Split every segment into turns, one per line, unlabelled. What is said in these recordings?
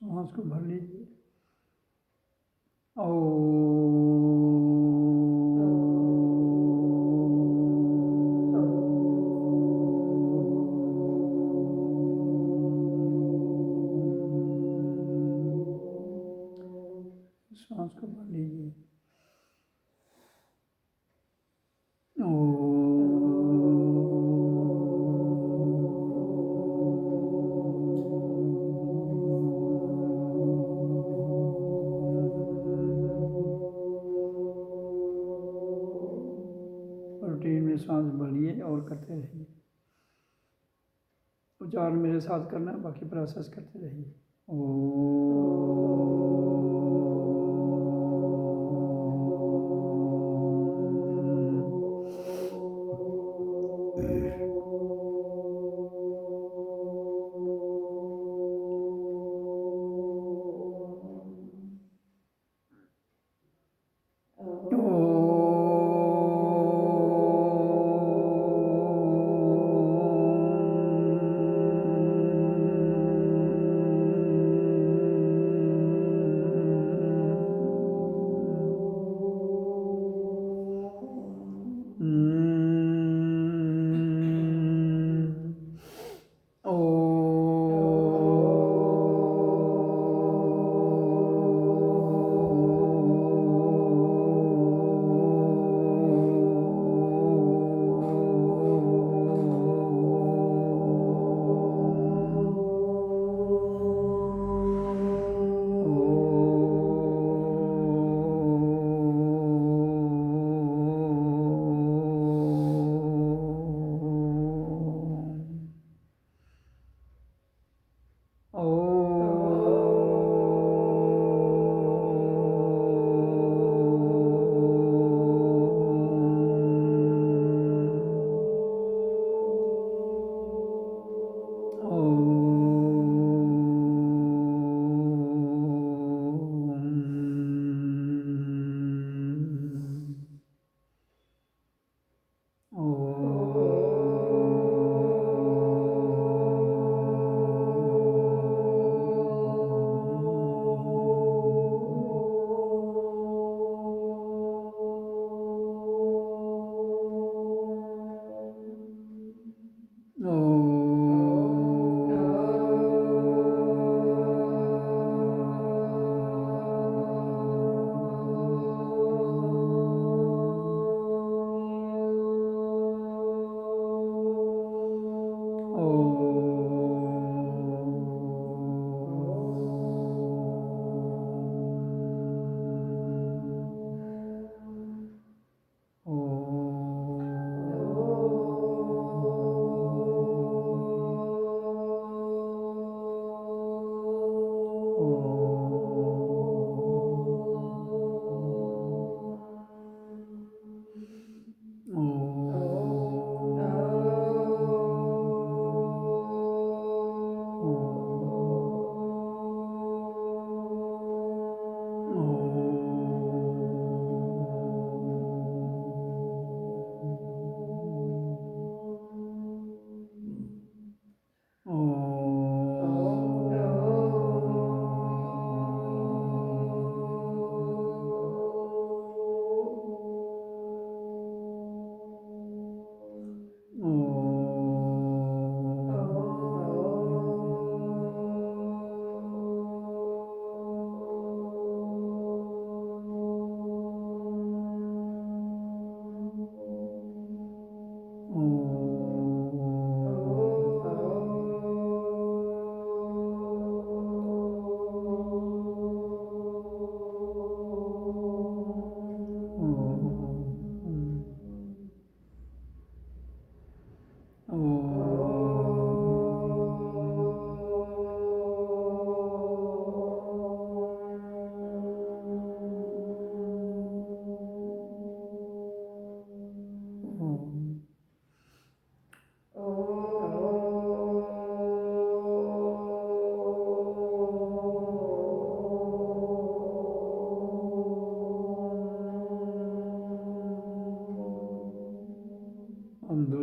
सांस को भर लीजिए। सांस को भर लीजिए। रूटीन में सांस भरिए और करते रहिए। उच्चारण मेरे साथ करना, बाकी प्रोसेस करते रहिए।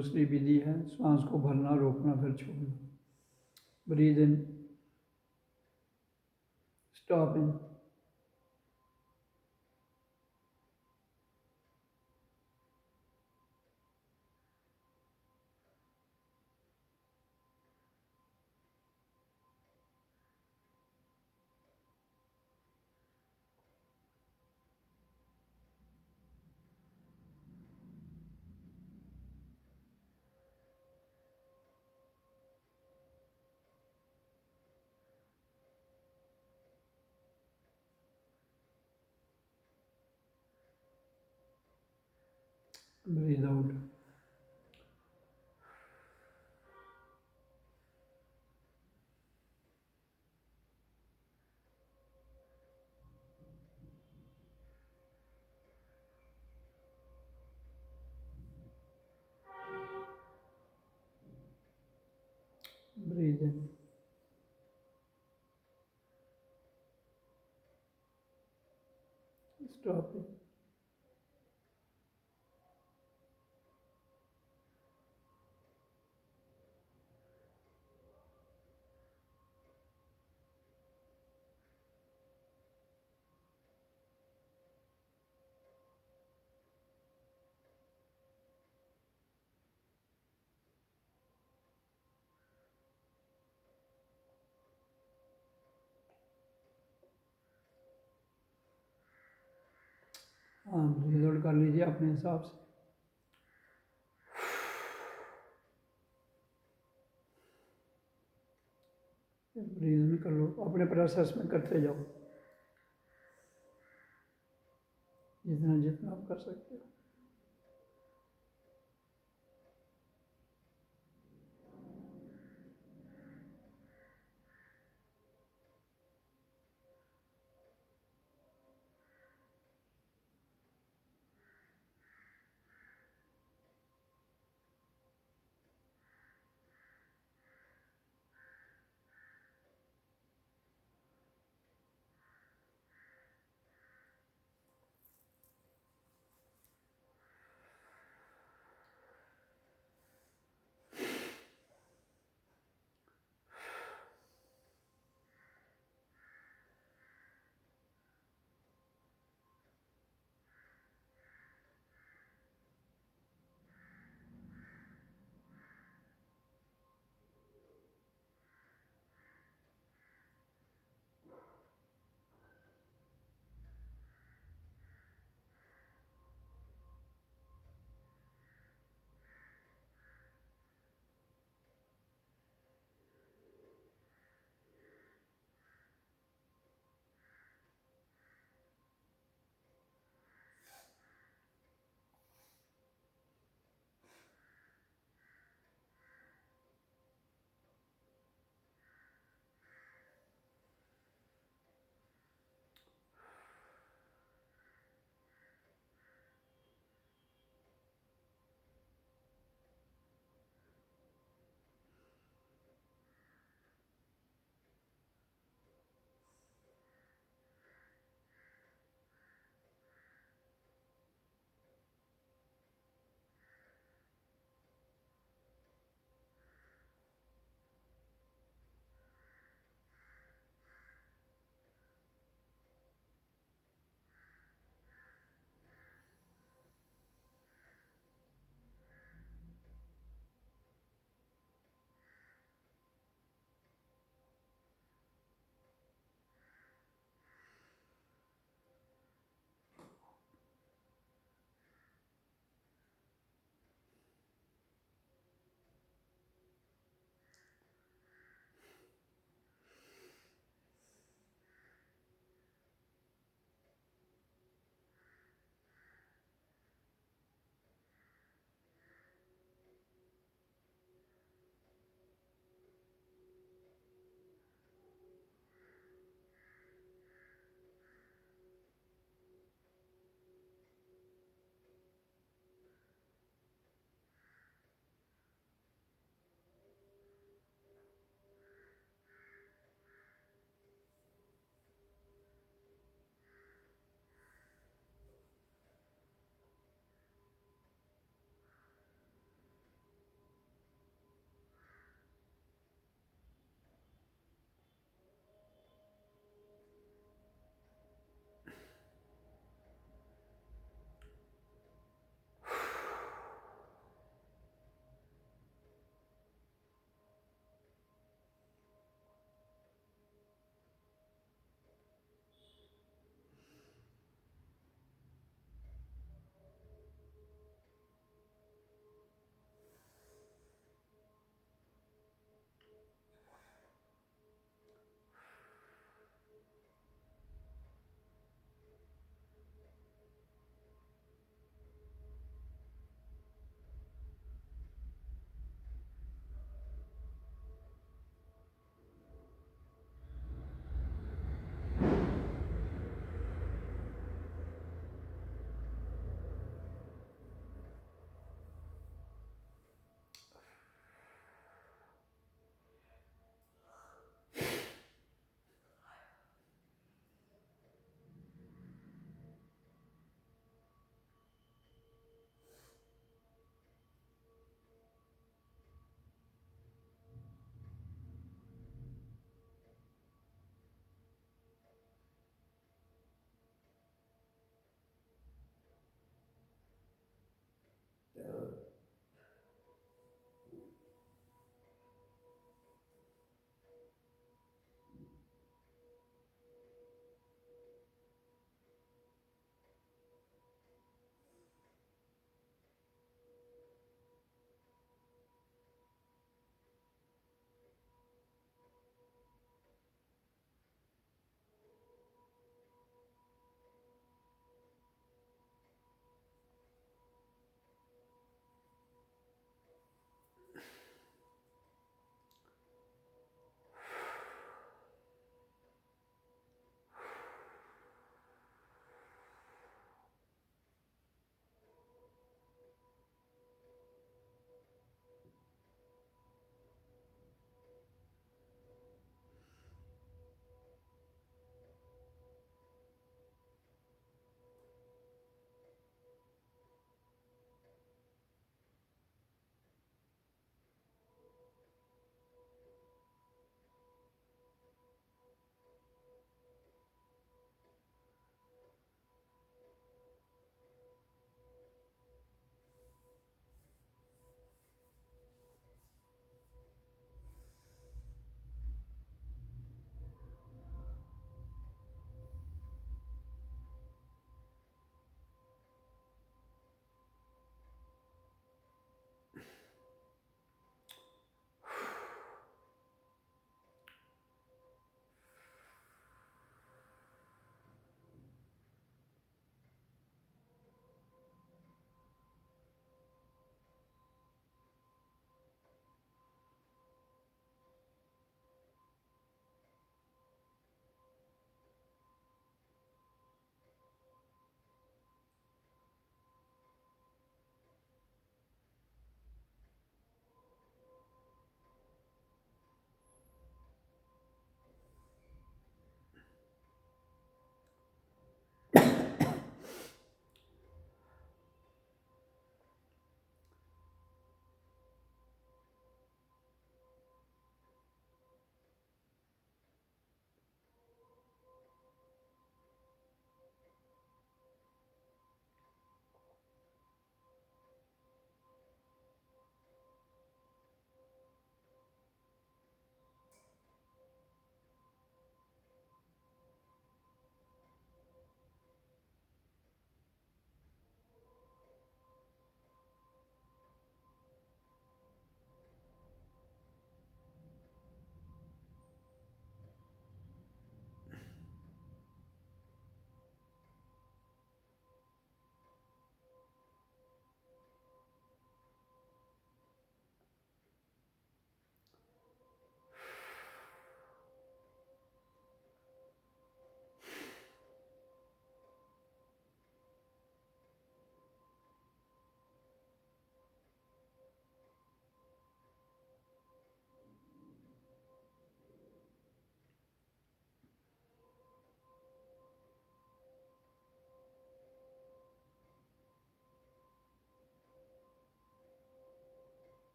दूसरी विधि है सांस को भरना, रोकना, फिर छोड़ना। Breathe in stopping, breathe out. Breathe in. Stopping. हाँ, ब्रीद आउट कर लीजिए अपने हिसाब से। ब्रीद इन कर लो, अपने प्रोसेस में करते जाओ जितना जितना आप कर सकते हो।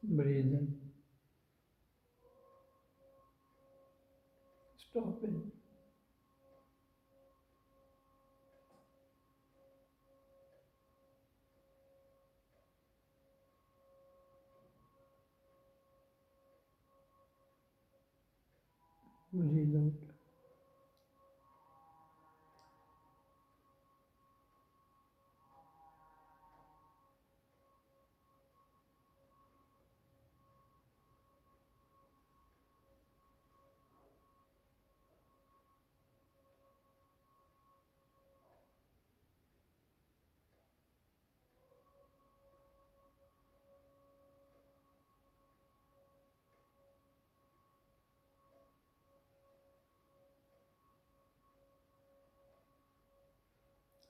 Breathe in. Stop in. Breathe out.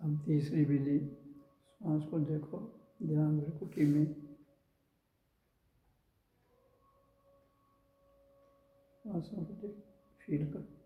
अब तीसरी विधि, सांस को देखो, ध्यान रखो कि में सांसों को देख, फील करो।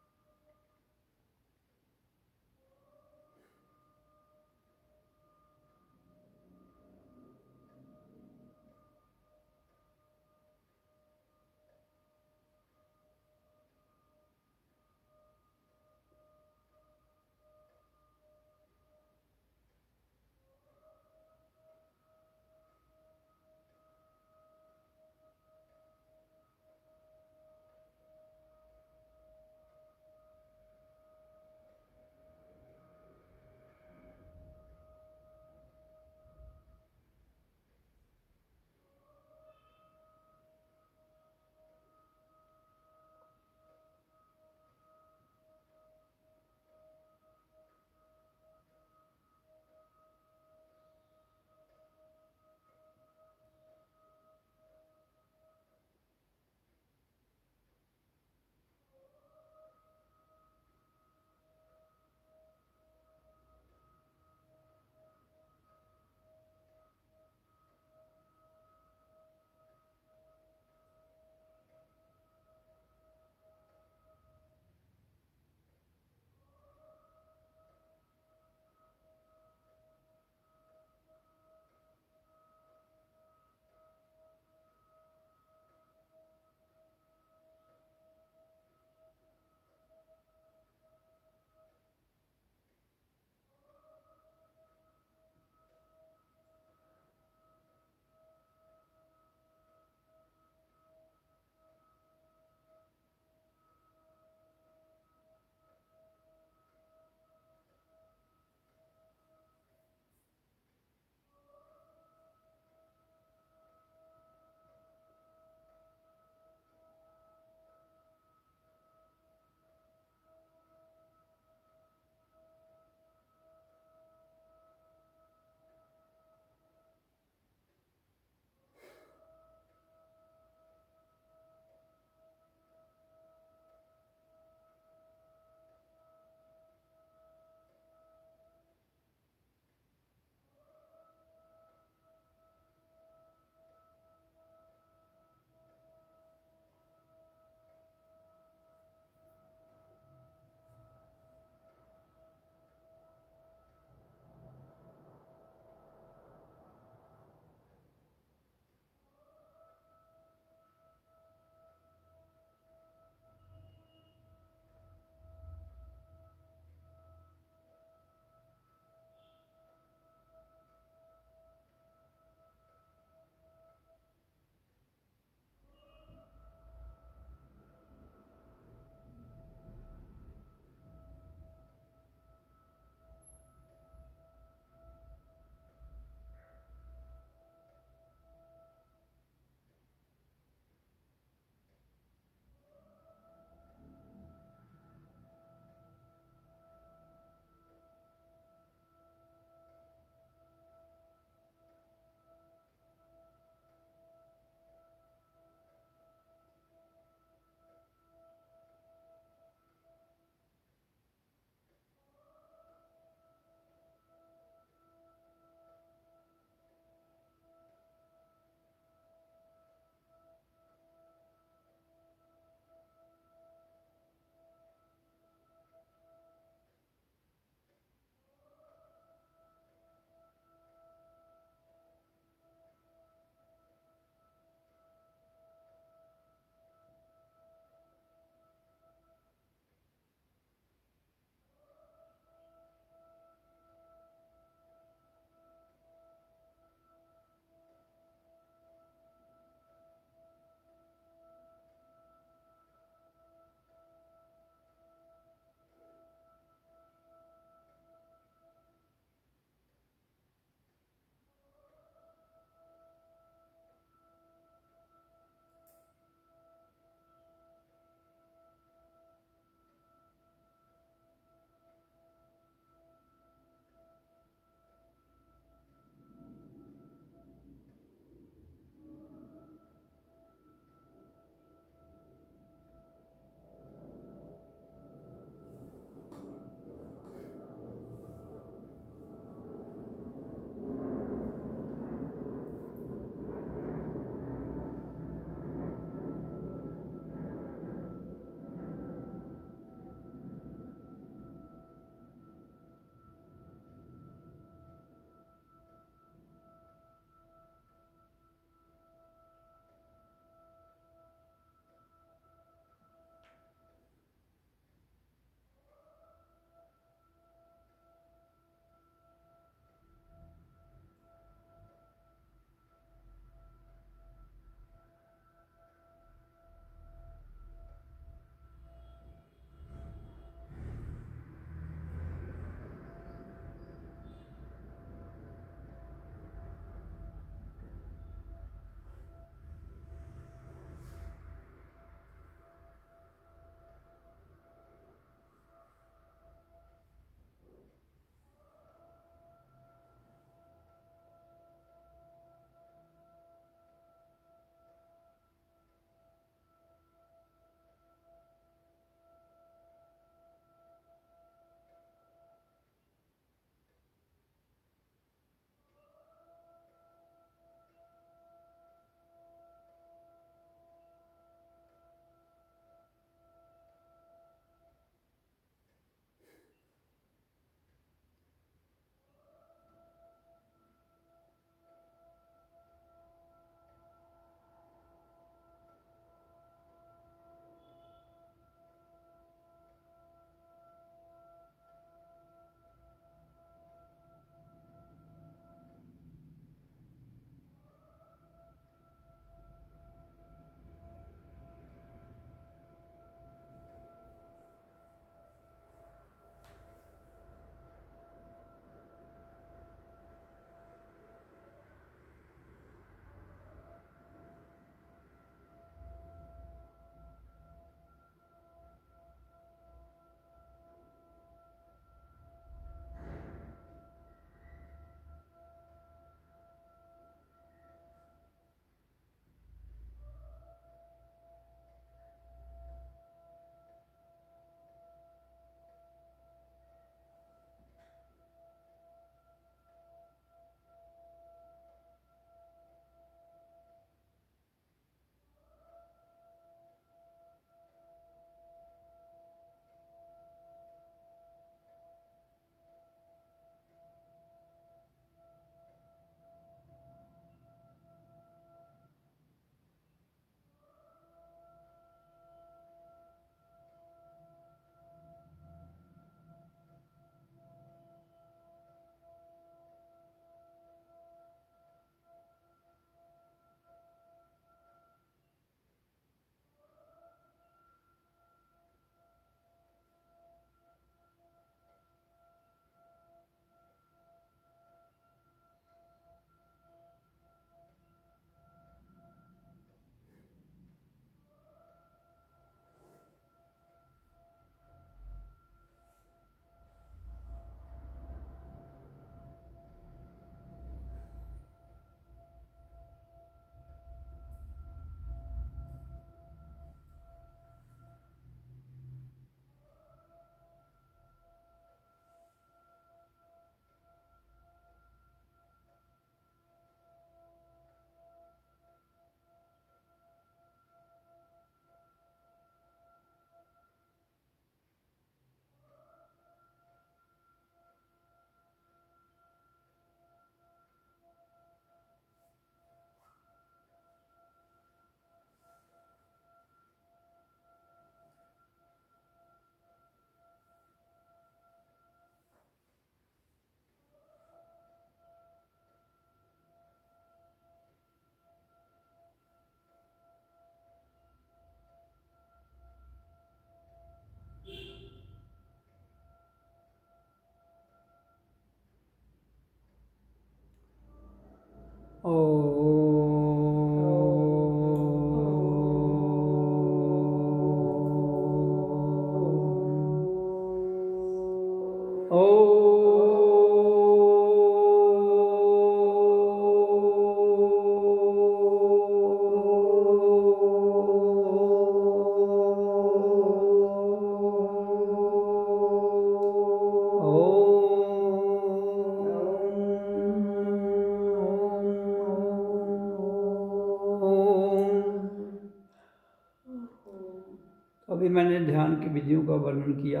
अभी मैंने ध्यान की विधियों का वर्णन किया।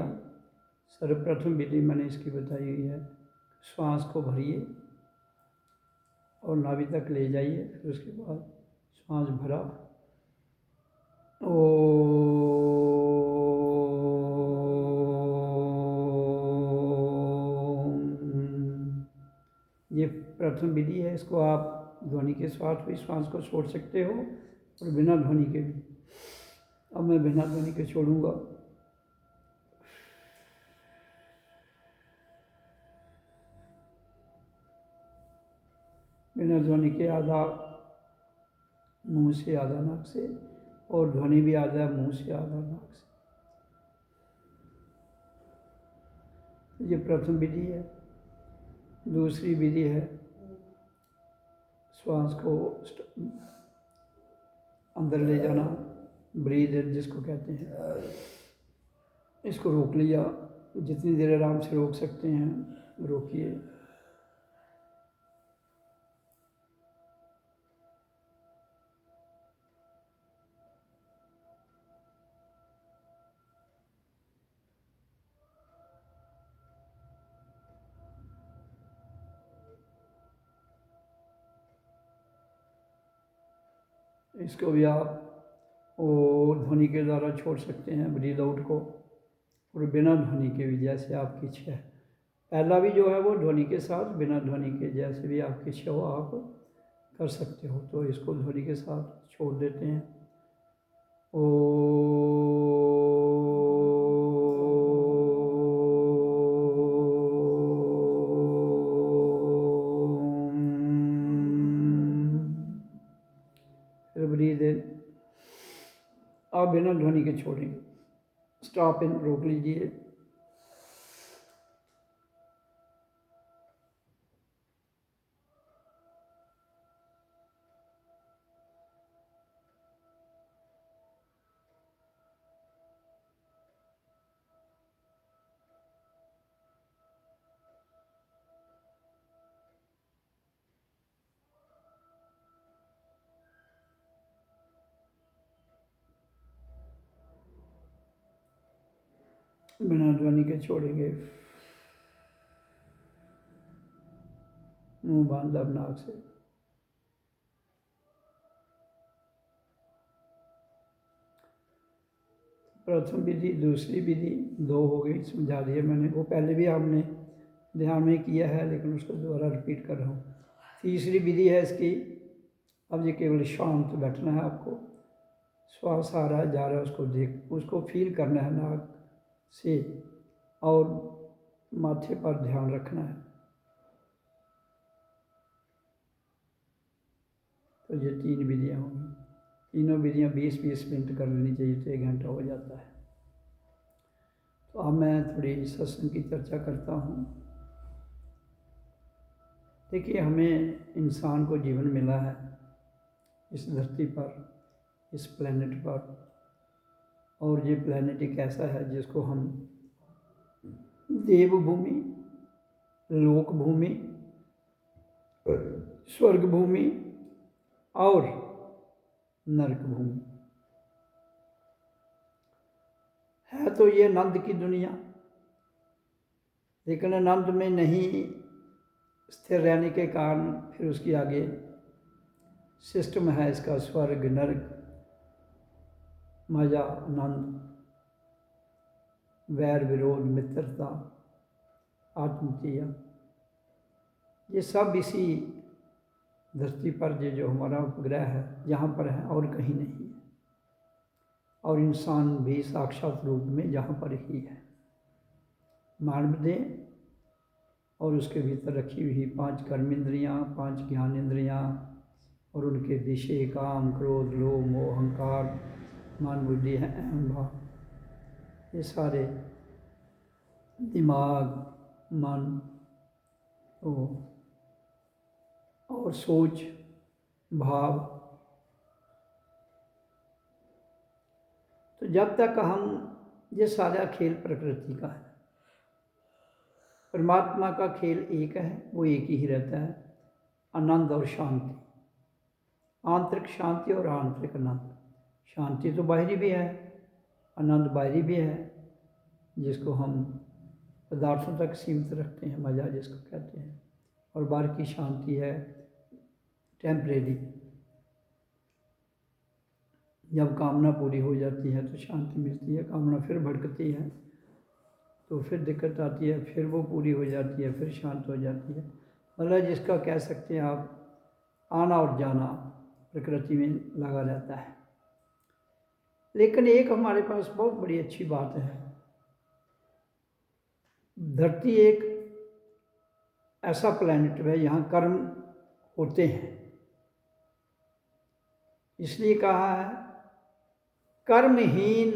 सर्वप्रथम विधि मैंने इसकी बताई हुई है, श्वास को भरिए और नाभि तक ले जाइए, फिर उसके बाद श्वास भरा ये प्रथम विधि है। इसको आप ध्वनि के साथ भी श्वास को छोड़ सकते हो और बिना ध्वनि के भी। अब मैं बिना ध्वनि के छोड़ूंगा। बिना ध्वनि के आधा मुंह से आधा नाक से, और ध्वनि भी आधा मुंह से आधा नाक से। ये प्रथम विधि है। दूसरी विधि है, श्वास को अंदर ले जाना, ब्रीद इन जिसको कहते हैं। इसको रोक लिया, जितनी देर आराम से रोक सकते हैं रोकिए। इसको भी आप ध्वनि के द्वारा छोड़ सकते हैं, ब्रीद आउट को, और बिना ध्वनि के भी, जैसे आपकी इच्छा है। पहला भी जो है वो ध्वनि के साथ, बिना ध्वनि के, जैसे भी आपकी इच्छा हो आप कर सकते हो। तो इसको ध्वनि के साथ छोड़ देते हैं। फिर ब्रीद इन, आप बिना ध्वनि के छोड़ेंगे। स्टॉप इन, रोक लीजिए। बिना ध्वनि के छोड़ेंगे। मुंह बांध अब नाक से। प्रथम विधि, दूसरी विधि, दो हो गई, समझा दिया मैंने। वो पहले भी हमने ध्यान में किया है, लेकिन उसको दोबारा रिपीट कर रहा हूँ। तीसरी विधि है इसकी, अब ये केवल शांत बैठना है आपको। श्वास आ रहा है जा रहा है, उसको फील करना है नाक से, और माथे पर ध्यान रखना है। तो ये तीन विधियाँ होंगी। तीनों विधियाँ 20-20 मिनट कर लेनी चाहिए, तो 1 घंटा हो जाता है। तो अब मैं थोड़ी सत्संग की चर्चा करता हूँ। देखिए, हमें इंसान को जीवन मिला है इस धरती पर, इस प्लेनेट पर, और ये प्लेनेट एक ऐसा है जिसको हम देवभूमि, लोक भूमि, स्वर्ग भूमि और नरक भूमि है। तो ये नंद की दुनिया, लेकिन नंद में नहीं स्थिर रहने के कारण फिर उसकी आगे सिस्टम है इसका, स्वर्ग, नरक, मजा, आनंद, वैर विरोध, मित्रता, आत्मक्रिया, ये सब इसी धरती पर ये जो हमारा उपग्रह है यहाँ पर है, और कहीं नहीं है। और इंसान भी साक्षात रूप में यहाँ पर ही है। मानव देह और उसके भीतर रखी हुई 5 कर्म इंद्रियाँ, 5 ज्ञान इंद्रियाँ, और उनके विषय काम, क्रोध, लोभ, मोह, अहंकार, मन, बुद्धि है, अहम भाव, ये सारे दिमाग, मन और सोच, भाव। तो जब तक हम, ये सारा खेल प्रकृति का है, परमात्मा का खेल एक है, वो एक ही रहता है, आनंद और शांति, आंतरिक शांति और आंतरिक आनंद। शांति तो बाहरी भी है, आनंद बाहरी भी है, जिसको हम पदार्थों तक सीमित रखते हैं, मज़ा जिसको कहते हैं, और बाहर की शांति है टेम्परेरी। जब कामना पूरी हो जाती है तो शांति मिलती है, कामना फिर भड़कती है तो फिर दिक्कत आती है, फिर वो पूरी हो जाती है, फिर शांत हो जाती है। मतलब जिसका कह सकते हैं आप, आना और जाना प्रकृति में लगा रहता है। लेकिन एक हमारे पास बहुत बड़ी अच्छी बात है, धरती एक ऐसा प्लैनेट है, यहाँ कर्म होते हैं। इसलिए कहा है, कर्महीन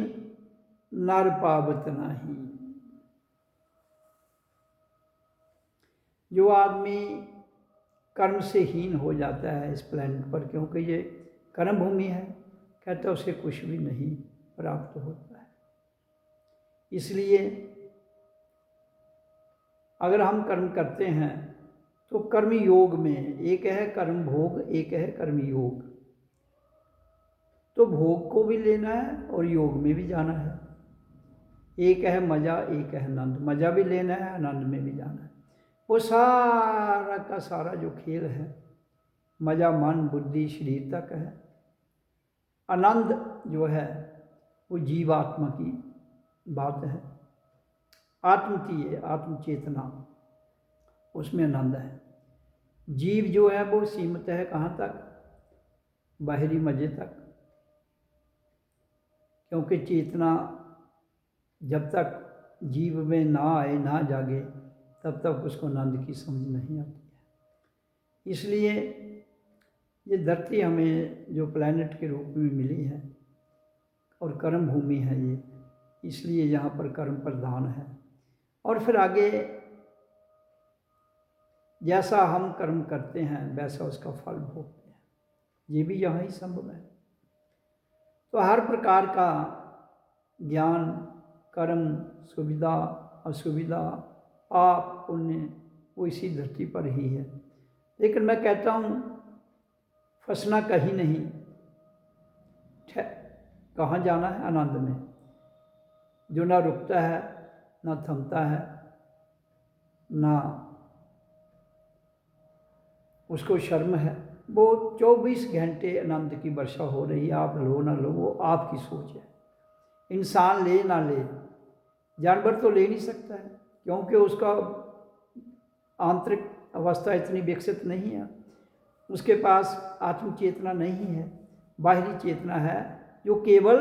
नर पावत नाही। जो आदमी कर्म से हीन हो जाता है इस प्लैनेट पर, क्योंकि ये कर्म भूमि है, कहता है उसे कुछ भी नहीं प्राप्त होता है। इसलिए अगर हम कर्म करते हैं तो कर्म योग में, एक है कर्म भोग, एक है कर्म योग। तो भोग को भी लेना है और योग में भी जाना है। एक है मजा, एक है आनंद, मजा भी लेना है, आनंद में भी जाना है। वो सारा का सारा जो खेल है, मजा मन बुद्धि शरीर तक है, आनंद जो है वो जीवात्मा की बात है, आत्म की है, आत्म चेतना, उसमें आनंद है। जीव जो है वो सीमित है कहाँ तक, बाहरी मजे तक, क्योंकि चेतना जब तक जीव में ना आए, ना जागे, तब तक उसको आनंद की समझ नहीं आती है। इसलिए ये धरती हमें जो प्लैनेट के रूप में मिली है और कर्म भूमि है ये, इसलिए यहाँ पर कर्म प्रधान है। और फिर आगे जैसा हम कर्म करते हैं वैसा उसका फल भोगते हैं, ये भी यहाँ ही संभव है। तो हर प्रकार का ज्ञान, कर्म, सुविधा, असुविधा, पाप, पुण्य, वो इसी धरती पर ही है। लेकिन मैं कहता हूँ, फंसना कहीं नहीं, कहाँ जाना है, आनंद में, जो ना रुकता है, ना थमता है, ना उसको शर्म है। वो 24 घंटे आनंद की वर्षा हो रही है, आप लो ना लो, वो आपकी सोच है। इंसान ले ना ले, जानवर तो ले नहीं सकता है, क्योंकि उसका आंतरिक अवस्था इतनी विकसित नहीं है, उसके पास आत्म चेतना नहीं है, बाहरी चेतना है जो केवल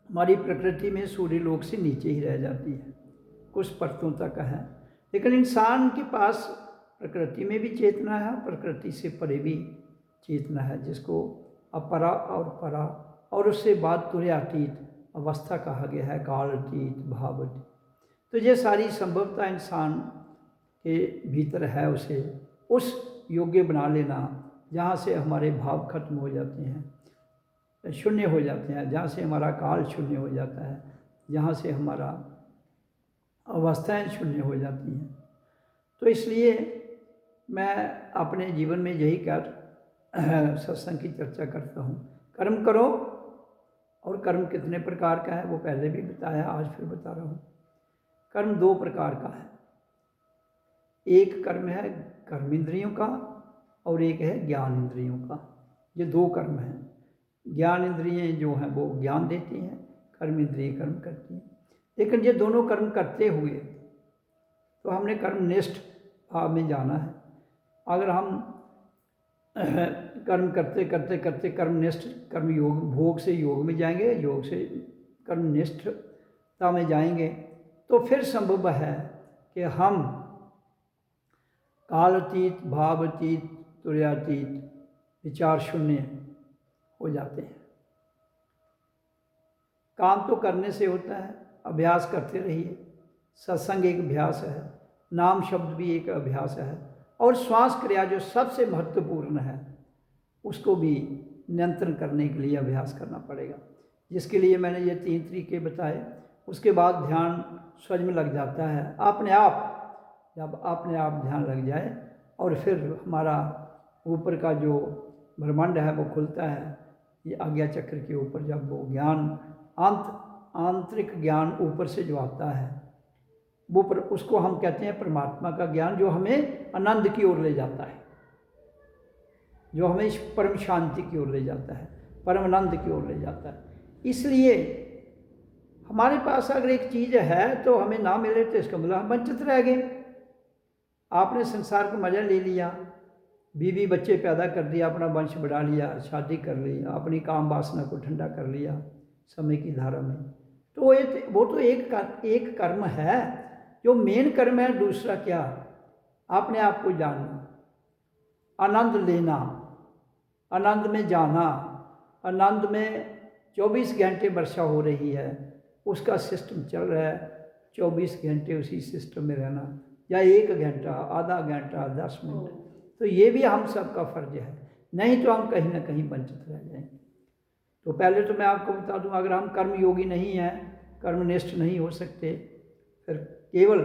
हमारी प्रकृति में सूर्य लोक से नीचे ही रह जाती है, कुछ परतों तक है। लेकिन इंसान के पास प्रकृति में भी चेतना है, प्रकृति से परे भी चेतना है, जिसको अपरा और परा और उससे बाद तुर्यातीत अवस्था कहा गया है, कालातीत, भावातीत। तो ये सारी संभवता इंसान के भीतर है, उसे उस योग्य बना लेना जहाँ से हमारे भाव खत्म हो जाते हैं, शून्य हो जाते हैं, जहाँ से हमारा काल शून्य हो जाता है, जहाँ से हमारा अवस्थाएं शून्य हो जाती हैं। तो इसलिए मैं अपने जीवन में यही कर सत्संग की चर्चा करता हूँ, कर्म करो। और कर्म कितने प्रकार का है वो पहले भी बताया, आज फिर बता रहा हूँ। कर्म 2 प्रकार का है, एक कर्म है कर्म इंद्रियों का और एक है ज्ञान इंद्रियों का। ये 2 कर्म हैं। ज्ञान इंद्रियाँ जो हैं वो ज्ञान देती हैं, कर्म इंद्रिय कर्म करती हैं। लेकिन ये दोनों कर्म करते हुए तो हमने कर्मनिष्ठ भाव में जाना है। अगर हम कर्म करते करते करते कर्मनिष्ठ, कर्म योग, भोग से योग में जाएंगे, योग से कर्मनिष्ठता में जाएंगे, तो फिर संभव है कि हम कालातीत, भावातीत, तुर्यातीत विचार शून्य हो जाते हैं। काम तो करने से होता है, अभ्यास करते रहिए। सत्संग एक अभ्यास है, नाम शब्द भी एक अभ्यास है, और श्वास क्रिया जो सबसे महत्वपूर्ण है उसको भी नियंत्रण करने के लिए अभ्यास करना पड़ेगा, जिसके लिए मैंने ये 3 तरीके बताए। उसके बाद ध्यान स्वयं में लग जाता है अपने आप। जब अपने आप ध्यान लग जाए और फिर हमारा ऊपर का जो ब्रह्मांड है वो खुलता है, ये आज्ञा चक्र के ऊपर जब वो ज्ञान आंतरिक ज्ञान ऊपर से जो आता है वो उसको हम कहते हैं परमात्मा का ज्ञान, जो हमें आनंद की ओर ले जाता है, जो हमें परम शांति की ओर ले जाता है, परम आनंद की ओर ले जाता है। इसलिए हमारे पास अगर एक चीज़ है तो हमें ना मिले तो इसका मतलब हम वंचित रह गए। आपने संसार का मजा ले लिया, बीवी बच्चे पैदा कर दिया, अपना वंश बढ़ा लिया, शादी कर ली, अपनी काम वासना को ठंडा कर लिया समय की धारा में, तो वो तो एक कर्म है जो मेन कर्म है। दूसरा क्या? अपने आप को जानना, आनंद लेना, आनंद में जाना, आनंद में 24 घंटे वर्षा हो रही है, उसका सिस्टम चल रहा है, 24 घंटे उसी सिस्टम में रहना, या 1 घंटा, आधा घंटा, 10 मिनट, तो ये भी हम सबका फर्ज है, नहीं तो हम कहीं ना कहीं वंचित रह जाएंगे। तो पहले तो मैं आपको बता दूं, अगर हम कर्म योगी नहीं हैं, कर्मनिष्ठ नहीं हो सकते, फिर केवल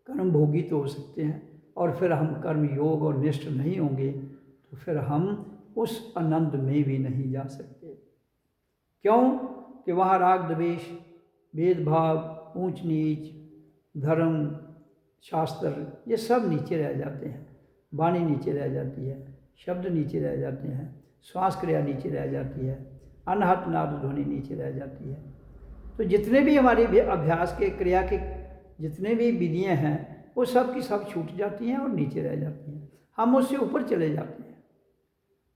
कर्म भोगी तो हो सकते हैं, और फिर हम कर्म योग और निष्ठ नहीं होंगे तो फिर हम उस आनंद में भी नहीं जा सकते। क्यों? कि वहाँ राग द्वेष, भेदभाव, ऊंच नीच, धर्म, शास्त्र, ये सब नीचे रह जाते हैं, वाणी नीचे रह जाती है, शब्द नीचे रह जाते हैं, श्वास क्रिया नीचे रह जाती है, अनहत नाद ध्वनि नीचे रह जाती है। तो जितने भी हमारे अभ्यास के क्रिया के जितने भी विधियाँ हैं वो सब की सब छूट जाती हैं और नीचे रह जाती हैं, हम उससे ऊपर चले जाते हैं।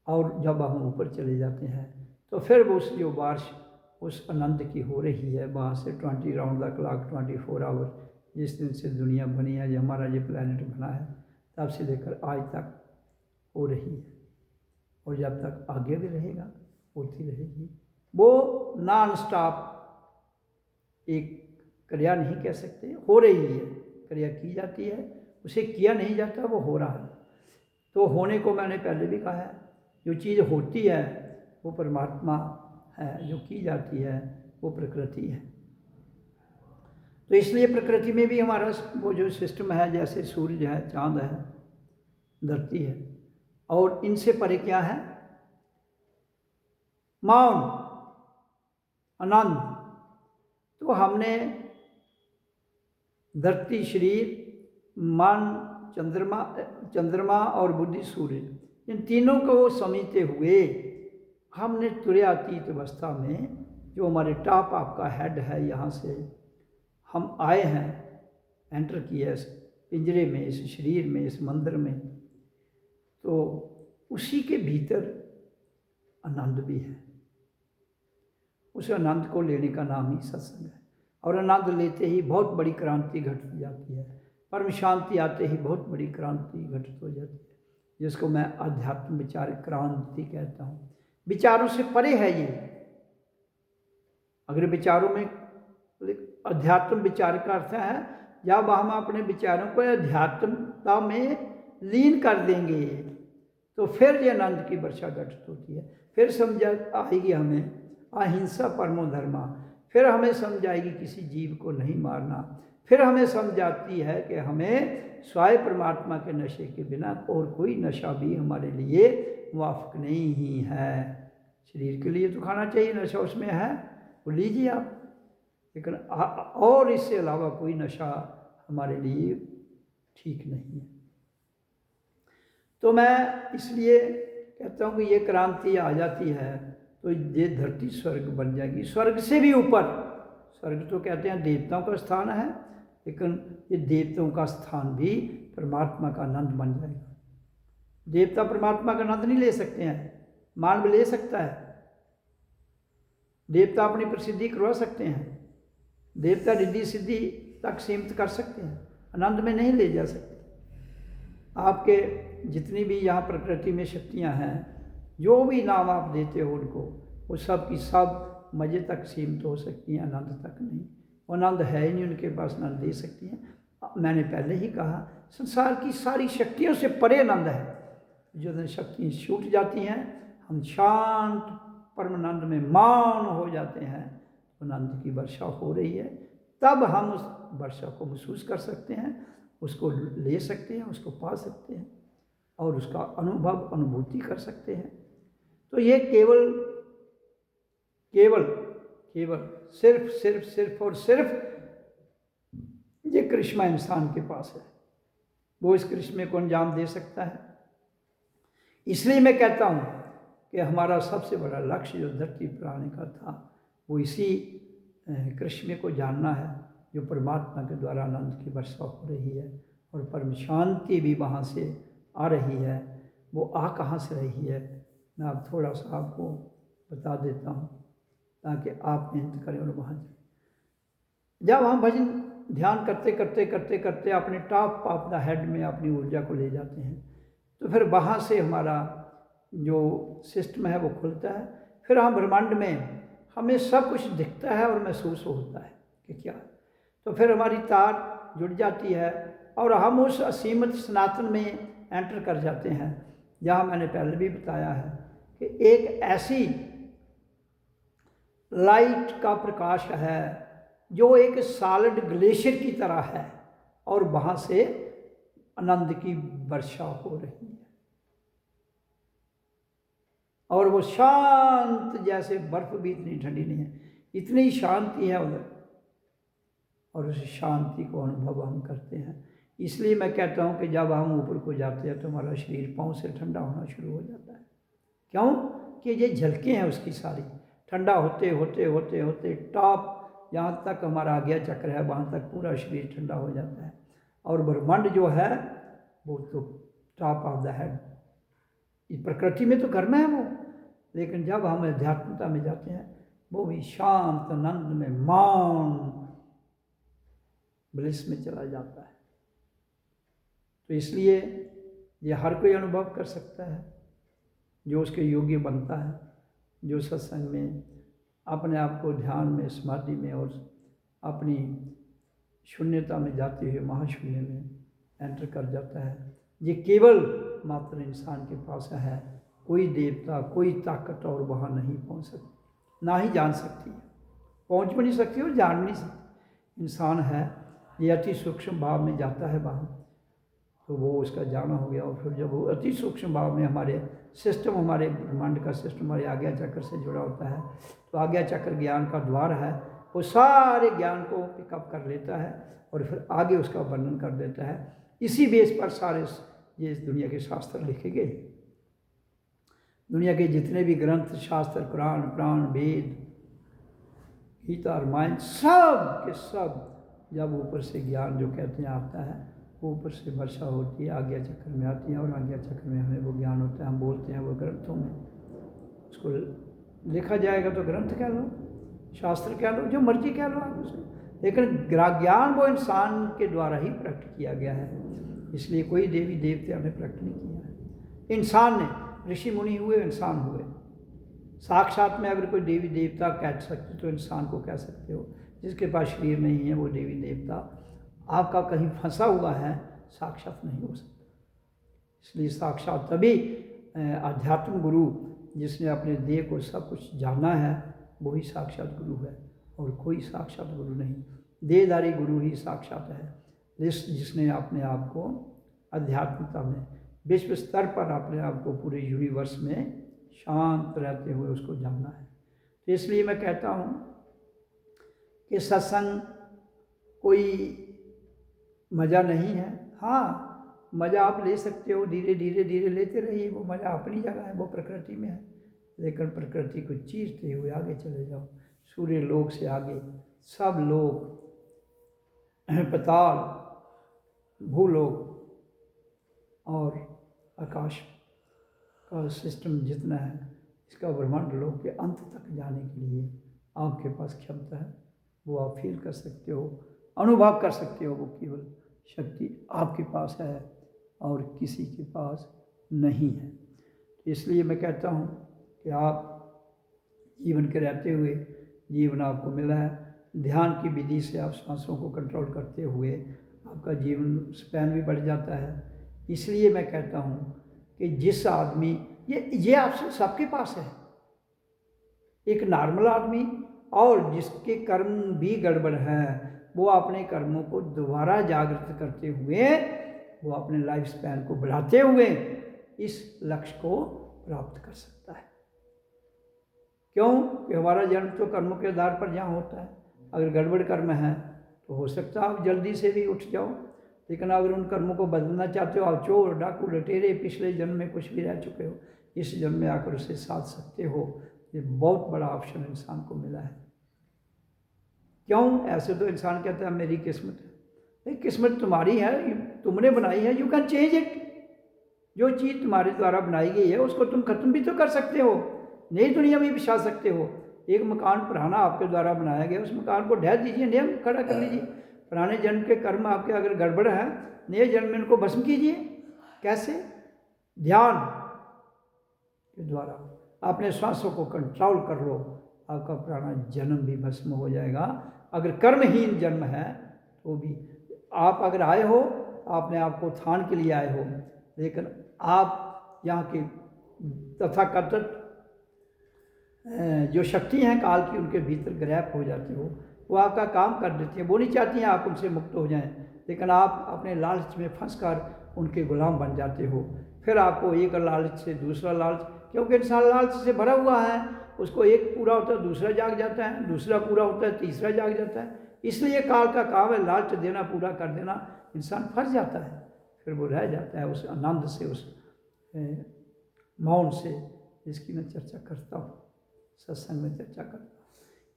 और जब हम ऊपर चले जाते हैं तो फिर वो जो बारिश उस आनंद की हो रही है, वहाँ से 20 राउंड द क्लॉक 24 आवर, जिस दिन से दुनिया बनी है, जो हमारा ये प्लेनेट बना है, तब से लेकर आज तक हो रही है, और जब तक आगे भी रहेगा होती रहेगी। वो नॉन स्टॉप एक क्रिया नहीं कह सकते, हो रही है, क्रिया की जाती है, उसे किया नहीं जाता, वो हो रहा है। तो होने को मैंने पहले भी कहा है, जो चीज़ होती है वो परमात्मा है, जो की जाती है वो प्रकृति है। तो इसलिए प्रकृति में भी हमारा वो जो सिस्टम है, जैसे सूरज है, चांद है, धरती है, और इनसे परे क्या है? मौन, आनंद। तो हमने धरती, शरीर, मन, चंद्रमा और बुद्धि, सूर्य, इन तीनों को समझते हुए हमने तुर्यातीत अवस्था में, जो हमारे टॉप आपका हेड है, यहाँ से हम आए हैं, एंटर किया इस पिंजरे में, इस शरीर में, इस मंदिर में, तो उसी के भीतर आनंद भी है। उस आनंद को लेने का नाम ही सत्संग है, और आनंद लेते ही बहुत बड़ी क्रांति घट जाती है, परम शांति आते ही बहुत बड़ी क्रांति घटित हो जाती है, जिसको मैं आध्यात्म विचार क्रांति कहता हूँ। विचारों से परे है ये। अगर विचारों में अध्यात्म विचार का अर्थ है जब हम अपने विचारों को अध्यात्मता में लीन कर देंगे तो फिर ये आनंद की वर्षा घटित होती है। फिर समझ आएगी हमें अहिंसा परमो धर्मा, फिर हमें समझ आएगी किसी जीव को नहीं मारना, फिर हमें समझ आती है कि हमें स्वयं परमात्मा के नशे के बिना और कोई नशा भी हमारे लिए मुवाफिक नहीं ही है। शरीर के लिए तो खाना चाहिए, नशा उसमें है, वो लीजिए आप, लेकिन और इससे अलावा कोई नशा हमारे लिए ठीक नहीं है। तो मैं इसलिए कहता हूँ कि ये क्रांति आ जाती है तो ये धरती स्वर्ग बन जाएगी, स्वर्ग से भी ऊपर। स्वर्ग तो कहते हैं देवताओं का स्थान है, लेकिन ये देवताओं का स्थान भी परमात्मा का आनंद बन जाएगा। देवता परमात्मा का आनंद नहीं ले सकते हैं, मानव ले सकता है। देवता अपनी प्रसिद्धि करवा सकते हैं, देवता रिद्धि सिद्धि तक सीमित कर सकते हैं, आनंद में नहीं ले जा सकते। आपके जितनी भी यहाँ प्रकृति में शक्तियाँ हैं, जो भी नाम आप देते हो उनको, वो सब की सब मज़े तक सीमित हो सकती हैं, आनंद तक नहीं। आनंद है ही नहीं उनके पास, आनंद दे सकती हैं। मैंने पहले ही कहा, संसार की सारी शक्तियों से परे आनंद है। जो दिन शक्तियाँ छूट जाती हैं, हम शांत परमानंद में मौन हो जाते हैं, आनंद की वर्षा हो रही है, तब हम उस वर्षा को महसूस कर सकते हैं, उसको ले सकते हैं, उसको पा सकते हैं और उसका अनुभव अनुभूति कर सकते हैं। तो ये केवल केवल केवल सिर्फ सिर्फ सिर्फ और सिर्फ ये करिश्मा इंसान के पास है, वो इस करिश्मे को अंजाम दे सकता है। इसलिए मैं कहता हूँ कि हमारा सबसे बड़ा लक्ष्य जो धरती पर आने का था, वो इसी करिश्मे को जानना है, जो परमात्मा के द्वारा आनंद की वर्षा हो रही है और परम शांति भी वहाँ से आ रही है। वो आ कहाँ से रही है, मैं अब थोड़ा सा आपको बता देता हूँ ताकि आप मेहनत करें और वहाँ जाए। जब हम भजन ध्यान करते करते करते करते अपने टॉप ऑफ द हेड में अपनी ऊर्जा को ले जाते हैं, तो फिर वहाँ से हमारा जो सिस्टम है वो खुलता है। फिर हम ब्रह्मांड में हमें सब कुछ दिखता है और महसूस होता है कि क्या, तो फिर हमारी तार जुड़ जाती है और हम उस असीमित सनातन में एंटर कर जाते हैं, जहाँ मैंने पहले भी बताया है कि एक ऐसी लाइट का प्रकाश है जो एक सॉलिड ग्लेशियर की तरह है और वहाँ से आनंद की वर्षा हो रही है और वो शांत, जैसे बर्फ भी इतनी ठंडी नहीं है, इतनी शांति है उधर, और उस शांति को अनुभव हम करते हैं। इसलिए मैं कहता हूँ कि जब हम ऊपर को जाते हैं तो हमारा शरीर पाँव से ठंडा होना शुरू हो जाता है। क्यों? कि ये झलकें हैं उसकी सारी, ठंडा होते होते होते होते टॉप जहाँ तक हमारा आज्ञा चक्र है वहाँ तक पूरा शरीर ठंडा हो जाता है। और ब्रह्मांड जो है वो तो टॉप ऑफ द हेड, इस प्रकृति में तो गर्म है वो, लेकिन जब हम अध्यात्मता में जाते हैं वो भी शांत आनंद में मौन ब्लिस में चला जाता है। तो इसलिए ये हर कोई अनुभव कर सकता है जो उसके योग्य बनता है, जो सत्संग में अपने आप को ध्यान में, समाधि में और अपनी शून्यता में जाते हुए महाशून्य में एंटर कर जाता है। ये केवल मात्र इंसान के पास है, कोई देवता, कोई ताकत और वहाँ नहीं पहुँच सकती, ना ही जान सकती है, पहुँच भी नहीं सकती और जान भी नहीं सकती। इंसान है, ये अति सूक्ष्म भाव में जाता है वहाँ, तो वो उसका जाना हो गया। और फिर जब वो अति सूक्ष्म भाव में हमारे सिस्टम, हमारे ब्रह्मांड का सिस्टम हमारे आज्ञा चक्र से जुड़ा होता है, तो आज्ञा चक्र ज्ञान का द्वार है, वो सारे ज्ञान को पिकअप कर लेता है और फिर आगे उसका वर्णन कर देता है। इसी बेस पर सारे ये इस दुनिया के शास्त्र लिखे गए। दुनिया के जितने भी ग्रंथ, शास्त्र, कुरान, प्राण, वेद, गीता, रामायण, सब के सब जब ऊपर से ज्ञान जो कहते हैं आता है, ऊपर से वर्षा होती है, आज्ञा चक्र में आती है और आज्ञा चक्र में हमें वो ज्ञान होता है। हम बोलते हैं वो ग्रंथों में, उसको लिखा जाएगा तो ग्रंथ कह लो, शास्त्र कह लो, जो मर्जी कह लो आप उसे, लेकिन ज्ञान वो इंसान के द्वारा ही प्रकट किया गया है। इसलिए कोई देवी देवता ने प्रकट नहीं किया है, इंसान ने। ऋषि मुनि हुए, इंसान हुए। साक्षात में अगर कोई देवी देवता कह सकते तो इंसान को कह सकते हो। जिसके पास शरीर नहीं है वो देवी देवता आपका कहीं फंसा हुआ है, साक्षात नहीं हो सकता। इसलिए साक्षात तभी आध्यात्म गुरु जिसने अपने देह को सब कुछ जाना है वही साक्षात गुरु है, और कोई साक्षात गुरु नहीं। देहधारी गुरु ही साक्षात है, जिसने अपने आप को अध्यात्मता में विश्व स्तर पर अपने आप को पूरे यूनिवर्स में शांत रहते हुए उसको जानना है। तो इसलिए मैं कहता हूँ कि सत्संग कोई मज़ा नहीं है। हाँ, मज़ा आप ले सकते हो, धीरे धीरे धीरे लेते रहिए, वो मज़ा अपनी जगह है, वो प्रकृति में है। लेकिन प्रकृति को चीरते हुए आगे चले जाओ, सूर्य लोक से आगे सब लोग, पाताल, भूलोक और आकाश का सिस्टम जितना है, इसका ब्रह्मांड लोक के अंत तक जाने के लिए आपके पास क्षमता है। वो आप फील कर सकते हो, अनुभव कर सकते हो, वो केवल शक्ति आपके पास है। और किसी के पास नहीं है। इसलिए मैं कहता हूँ कि आप जीवन के रहते हुए जीवन आपको मिला है, ध्यान की विधि से आप सांसों को कंट्रोल करते हुए आपका जीवन स्पैन भी बढ़ जाता है। इसलिए मैं कहता हूँ कि जिस आदमी ये आप सबके पास है, एक नॉर्मल आदमी और जिसके कर्म भी गड़बड़ है, वो अपने कर्मों को दोबारा जागृत करते हुए वो अपने लाइफ स्पैन को बढ़ाते हुए इस लक्ष्य को प्राप्त कर सकता है। क्यों कि हमारा जन्म तो कर्मों के आधार पर यहाँ होता है। अगर गड़बड़ कर्म है तो हो सकता है आप जल्दी से भी उठ जाओ, लेकिन अगर उन कर्मों को बदलना चाहते हो, आप चोर डाकू लटेरे पिछले जन्म में कुछ भी रह चुके हो, इस जन्म में आकर उसे साध सकते हो। ये बहुत बड़ा ऑप्शन इंसान को मिला है। क्यों? ऐसे तो इंसान कहता है मेरी किस्मत है। किस्मत तुम्हारी है, तुमने बनाई है, यू कैन चेंज इट। जो चीज़ तुम्हारे द्वारा बनाई गई है उसको तुम खत्म भी तो कर सकते हो, नई दुनिया में बिछा सकते हो। एक मकान पुराना आपके द्वारा बनाया गया, उस मकान को ढह दीजिए, नया खड़ा कर लीजिए। पुराने जन्म के कर्म आपके अगर गड़बड़ है, नए जन्म में इनको भस्म कीजिए। कैसे? ध्यान के द्वारा अपने श्वासों को कंट्रोल कर लो, आपका पुराना जन्म भी भस्म हो जाएगा। अगर कर्महीन जन्म है तो भी आप अगर आए हो, आपने आपको उत्थान के लिए आए हो, लेकिन आप यहाँ के तथाकथित जो शक्ति हैं काल की, उनके भीतर ग्रैप हो जाते हो, वो आपका काम कर देती है। वो नहीं चाहती हैं आप उनसे मुक्त हो जाएं, लेकिन आप अपने लालच में फंसकर उनके गुलाम बन जाते हो। फिर आपको एक लालच से दूसरा लालच, क्योंकि इंसान लालच से भरा हुआ है, उसको एक पूरा होता है दूसरा जाग जाता है, दूसरा पूरा होता है तीसरा जाग जाता है। इसलिए काल का काम है लालच देना, पूरा कर देना। इंसान फंस जाता है, फिर वो रह जाता है उस आनंद से, उस मौन से, जिसकी मैं चर्चा करता हूँ, सत्संग में चर्चा करता हूँ।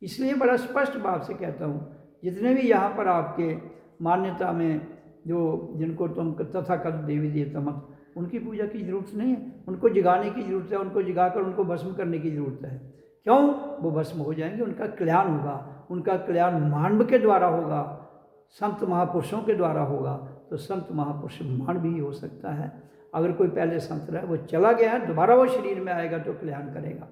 इसलिए बड़ा स्पष्ट भाव से कहता हूँ, जितने भी यहाँ पर आपके मान्यता में जो जिनको तुम तथाकथित देवी देवता मत, उनकी पूजा की जरूरत नहीं है, उनको जगाने की जरूरत है, उनको जगाकर उनको भस्म करने की जरूरत है। क्यों? वो भस्म हो जाएंगे, उनका कल्याण होगा, उनका कल्याण मानव के द्वारा होगा, संत महापुरुषों के द्वारा होगा। तो संत महापुरुष मानव भी हो सकता है। अगर कोई पहले संत रहा, वो चला गया है, दोबारा वो शरीर में आएगा तो कल्याण करेगा।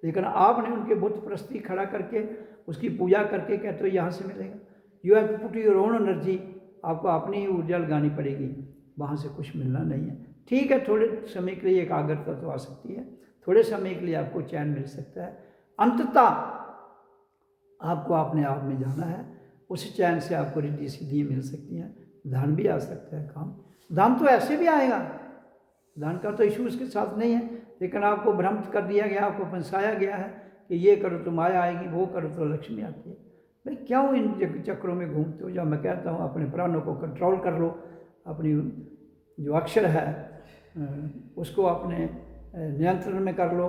लेकिन आपने उनके बुत प्रस्ती खड़ा करके उसकी पूजा करके कहते हो यहाँ से मिलेगा। You have to put your own energy, आपको अपनी ही ऊर्जा लगानी पड़ेगी, वहाँ से कुछ मिलना नहीं है। ठीक है, थोड़े समय के लिए एकाग्रता तो आ सकती है, थोड़े समय के लिए आपको चैन मिल सकता है, अंततः आपको अपने आप में जाना है। उस चैन से आपको रिद्धि सिद्धि मिल सकती हैं, धन भी आ सकता है। काम धन तो ऐसे भी आएगा, धन का तो इशू उसके साथ नहीं है, लेकिन आपको भ्रमित कर दिया गया, आपको फंसाया गया है कि ये करो तो माया आएगी, वो करो तो लक्ष्मी आती है। भाई क्यों इन चक्रों में घूमते हो? जब मैं कहता हूँ अपने प्राणों को कंट्रोल कर लो, अपनी जो अक्षर है उसको अपने नियंत्रण में कर लो,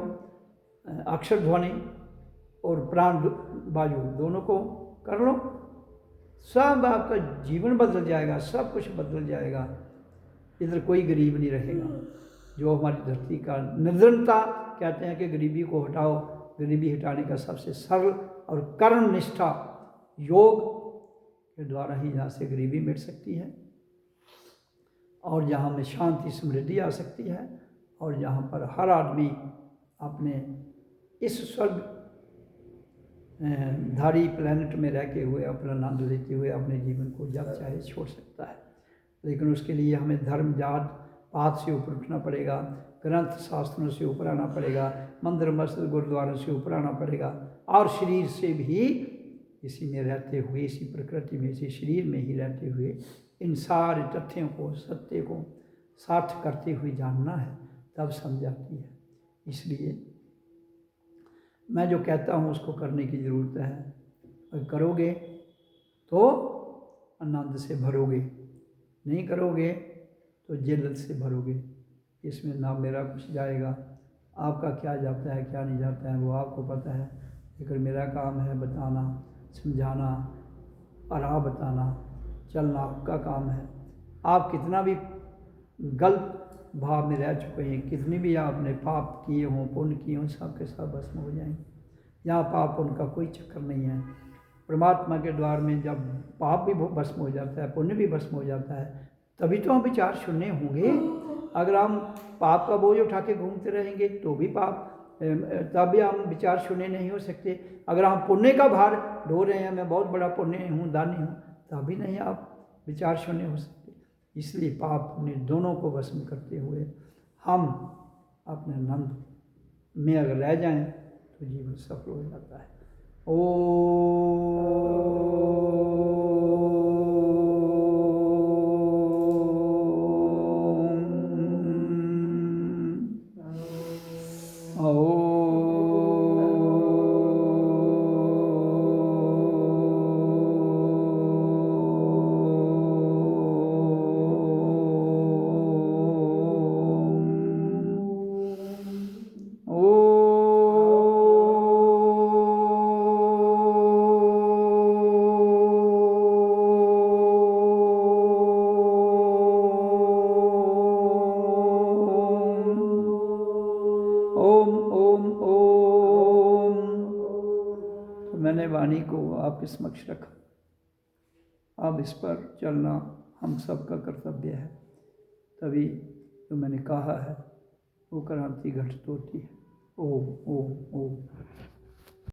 अक्षर ध्वनि और प्राण वायु दोनों को कर लो, सब आपका जीवन बदल जाएगा, सब कुछ बदल जाएगा। इधर कोई गरीब नहीं रहेगा। जो हमारी धरती का निरंतरता कहते हैं कि गरीबी को हटाओ, गरीबी हटाने का सबसे सरल और कर्मनिष्ठा योग के द्वारा ही यहाँ से गरीबी मिट सकती है, और जहाँ में शांति समृद्धि आ सकती है, और जहाँ पर हर आदमी अपने इस स्वर्ग धारी प्लैनेट में रह के हुए अपना आनंद लेते हुए अपने जीवन को जब चाहे छोड़ सकता है। लेकिन उसके लिए हमें धर्म जात पात से ऊपर उठना पड़ेगा, ग्रंथ शास्त्रों से ऊपर आना पड़ेगा, मंदिर मस्जिद गुरुद्वारों से ऊपर आना पड़ेगा, और शरीर से भी इसी में रहते हुए, इसी प्रकृति में, इसी शरीर में ही रहते हुए इन सारे तथ्यों को, सत्य को साथ करते हुए जानना है, तब समझ आती है। इसलिए मैं जो कहता हूँ उसको करने की ज़रूरत है। अगर करोगे तो आनंद से भरोगे, नहीं करोगे तो जिल्लत से भरोगे। इसमें ना मेरा कुछ जाएगा, आपका क्या जाता है क्या नहीं जाता है वो आपको पता है, लेकिन मेरा काम है बताना, समझाना और राह बताना, चलना आपका काम है। आप कितना भी गलत भाव में रह चुके हैं, कितनी भी आपने पाप किए हों, पुण्य किए हों, सब के सब भस्म हो जाएंगे। यहाँ पाप पुण्य का कोई चक्कर नहीं है। परमात्मा के द्वार में जब पाप भी भस्म हो जाता है, पुण्य भी भस्म हो जाता है, तभी तो हम विचार शून्य होंगे। अगर हम पाप का बोझ उठा के घूमते रहेंगे तो भी पाप, तब भी हम विचार शून्य नहीं हो सकते। अगर हम पुण्य का भार ढो रहे हैं, मैं बहुत बड़ा पुण्य हूँ, दानी हूँ, तब भी नहीं आप विचार शून्य हो सकते। इसलिए पाप पुण्य दोनों को भस्म करते हुए हम अपने आनंद में अगर रह जाएं तो जीवन सफल हो जाता है। मैंने वाणी को आपके समक्ष रखा। अब इस पर चलना हम सबका कर्तव्य है, तभी जो मैंने कहा है वो क्रांति घटित होती है। ओम ओम ओम।